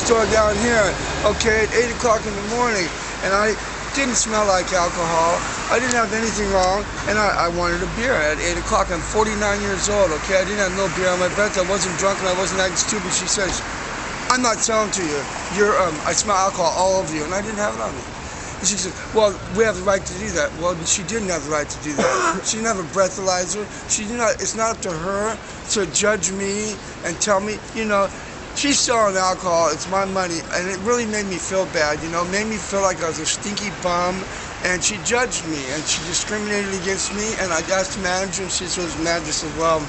store down here, okay, at 8 o'clock in the morning, and I didn't smell like alcohol. I didn't have anything wrong, and I wanted a beer at 8 o'clock. I'm 49 years old, okay? I didn't have no beer on my breath. I wasn't drunk, and I wasn't acting stupid. She says, I'm not selling to you. I smell alcohol all over you, and I didn't have it on me. And she said, well, we have the right to do that. Well, she didn't have the right to do that. She didn't have a breathalyzer. She did not. It's not up to her to judge me and tell me, you know, she's selling alcohol. It's my money, and it really made me feel bad. You know, made me feel like I was a stinky bum. And she judged me, and she discriminated against me. And I asked the manager, and she said, the manager said, well,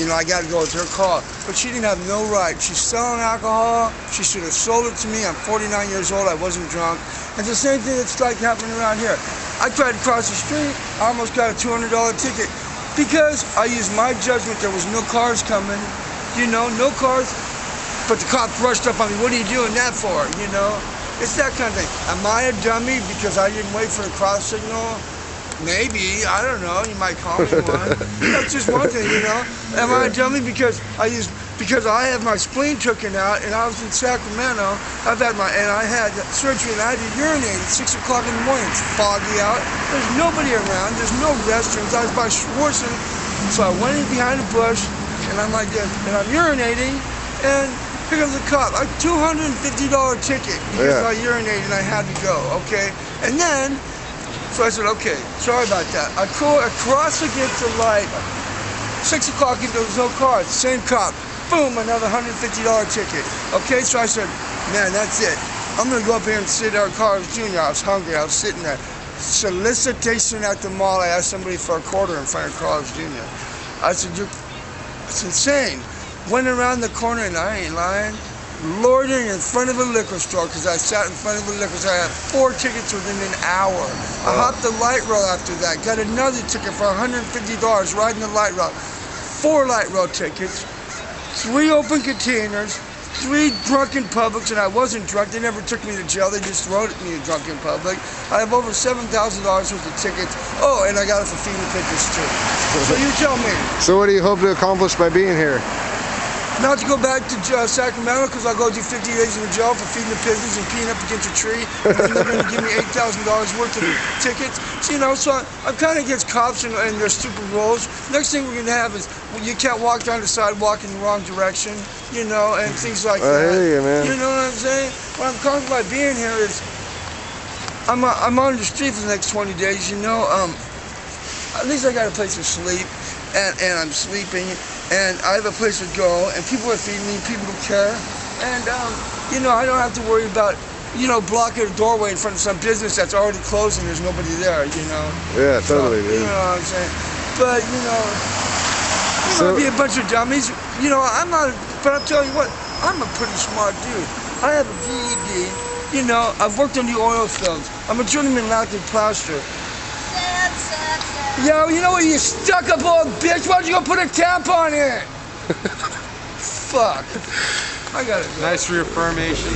you know, I got to go with her call. But she didn't have no right. She's selling alcohol. She should have sold it to me. I'm 49 years old. I wasn't drunk. And it's the same thing that's like happening around here. I tried to cross the street. I almost got a $200 ticket because I used my judgment. There was no cars coming, you know, no cars. But the cop rushed up on me. What are you doing that for, you know? It's that kind of thing. Am I a dummy because I didn't wait for a cross signal? Maybe, I don't know, you might call me one. That's just one thing, you know. Am I a dummy because I had my spleen taken out and I was in Sacramento. I had surgery and I had to urinate at 6 o'clock in the morning. It's foggy out. There's nobody around. There's no restrooms. I was by Schwarzen. So I went in behind a bush and I'm like this, and I'm urinating, and here comes the cop. A $250 ticket because I urinated and I had to go, okay? And then, so I said, okay, sorry about that. I cross against the light, 6 o'clock, and there was no cars. Same cop, boom, another $150 ticket. Okay, so I said, man, that's it. I'm gonna go up here and sit at Carl's Jr. I was hungry, I was sitting there. Solicitation at the mall, I asked somebody for a quarter in front of Carl's Jr. I said, it's insane. Went around the corner, and I ain't lying, loitering in front of a liquor store because I sat in front of a liquor store. I had 4 tickets within an hour. I hopped the light rail after that, got another ticket for $150 riding the light rail. 4 light rail tickets, 3 open containers, 3 drunken publics, and I wasn't drunk. They never took me to jail. They just wrote me a drunken public. I have over $7,000 worth of tickets. Oh, and I got it for feeding the pigeons too. So you tell me. So what do you hope to accomplish by being here? Not to go back to Sacramento because I'll go do 50 days in the jail for feeding the pigeons and peeing up against a tree. And they're going to give me $8,000 worth of tickets. So, you know, so I'm kind of against cops and their stupid rules. Next thing we're going to have is you can't walk down the sidewalk in the wrong direction, you know, and things like that. Hey, man. You know what I'm saying? What I'm talking about being here is I'm on the street for the next 20 days, you know. At least I got a place to sleep, and I'm sleeping. And I have a place to go, and people are feeding me, people who care. And, you know, I don't have to worry about, you know, blocking a doorway in front of some business that's already closed and there's nobody there, you know. Yeah, totally, so, dude. You know what I'm saying? But, you know, might be a bunch of dummies. You know, I'm not, but I'll tell you what, I'm a pretty smart dude. I have a GED. You know, I've worked on the oil fields. I'm a journeyman lactic plaster. Yo, you know what, you stuck-up old bitch? Why don't you go put a tampon in? Fuck. I gotta go. Nice reaffirmation.